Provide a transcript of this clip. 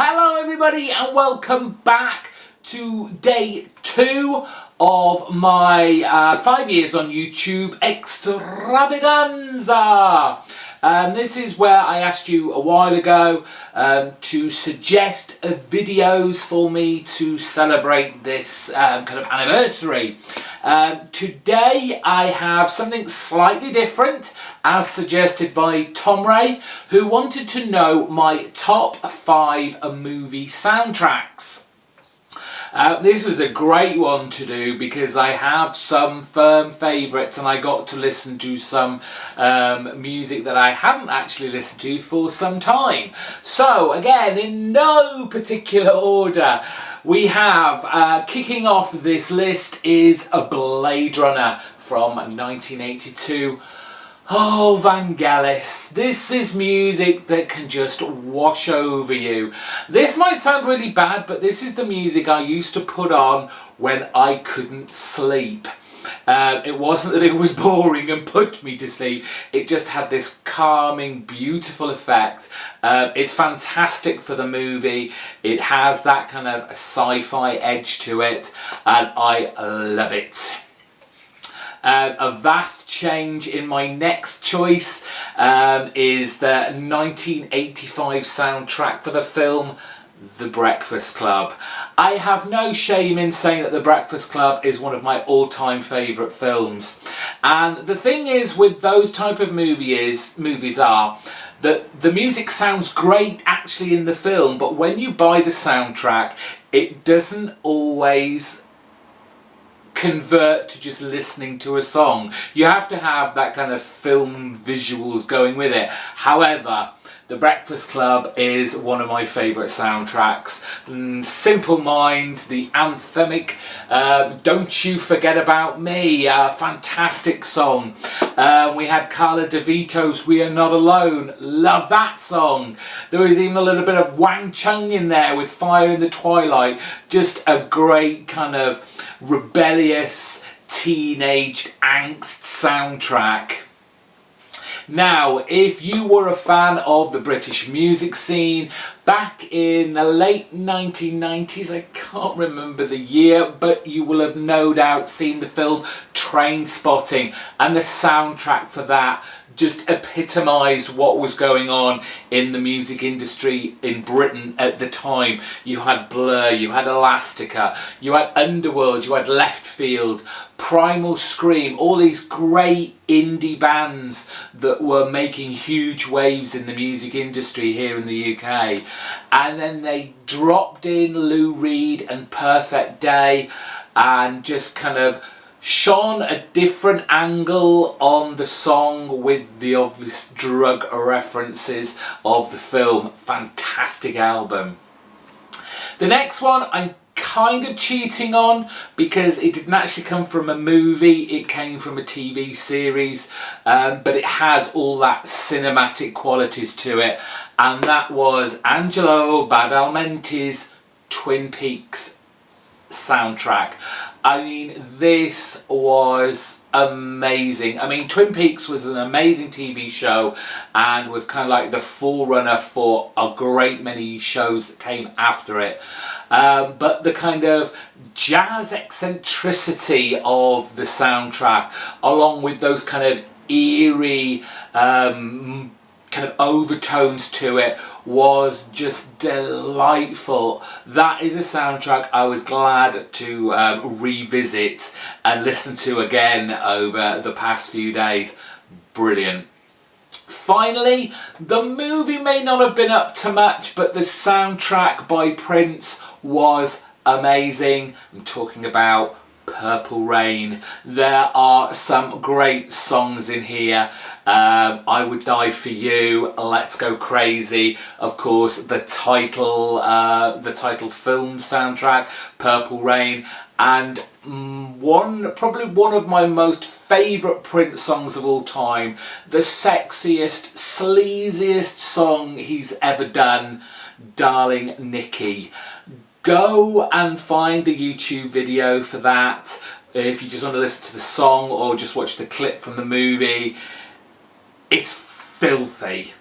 Hello everybody and welcome back to day 2 of my 5 years on YouTube extravaganza. This is where I asked you a while ago to suggest videos for me to celebrate this kind of anniversary. Today I have something slightly different, as suggested by Tom Ray, who wanted to know my top 5 movie soundtracks. This was a great one to do because I have some firm favourites and I got to listen to some music that I hadn't actually listened to for some time. So again, in no particular order, we have, kicking off this list is a Blade Runner from 1982. Oh, Vangelis, this is music that can just wash over you. This might sound really bad, but this is the music I used to put on when I couldn't sleep. It wasn't that it was boring and put me to sleep, it just had this calming, beautiful effect. It's fantastic for the movie, it has that kind of sci-fi edge to it, and I love it. A vast change in my next choice is the 1985 soundtrack for the film The Breakfast Club. I have no shame in saying that The Breakfast Club is one of my all-time favourite films. And the thing is with those type of movies are that the music sounds great actually in the film, but when you buy the soundtrack, it doesn't always convert to just listening to a song. You have to have that kind of film visuals going with it. However, The Breakfast Club is one of my favourite soundtracks. Simple Minds, the anthemic Don't You Forget About Me, a fantastic song. We had Carla DeVito's We Are Not Alone, love that song. There was even a little bit of Wang Chung in there with Fire in the Twilight, just a great kind of rebellious teenage angst soundtrack. Now, if you were a fan of the British music scene back in the late 1990s, I can't remember the year, but you will have no doubt seen the film Trainspotting, and the soundtrack for that just epitomised what was going on in the music industry in Britain at the time. You had Blur, you had Elastica, you had Underworld, you had Left Field, Primal Scream, all these great indie bands that were making huge waves in the music industry here in the UK. And then they dropped in Lou Reed and Perfect Day and just kind of shone a different angle on the song with the obvious drug references of the film. Fantastic album. The next one I'm kind of cheating on because it didn't actually come from a movie, it came from a TV series, but it has all that cinematic qualities to it, and that was Angelo Badalamenti's Twin Peaks soundtrack. I mean, this was amazing. I mean, Twin Peaks was an amazing TV show and was kind of like the forerunner for a great many shows that came after it. But the kind of jazz eccentricity of the soundtrack, along with those kind of eerie kind of overtones to it, was just delightful. That is a soundtrack I was glad to revisit and listen to again over the past few days. Brilliant. Finally, the movie may not have been up to much, but the soundtrack by Prince was amazing. I'm talking about Purple Rain. There are some great songs in here. I Would Die For You, Let's Go Crazy, of course the title film soundtrack, Purple Rain, and probably one of my most favourite Prince songs of all time, the sexiest, sleaziest song he's ever done, Darling Nikki. Go and find the YouTube video for that if you just want to listen to the song or just watch the clip from the movie. It's filthy.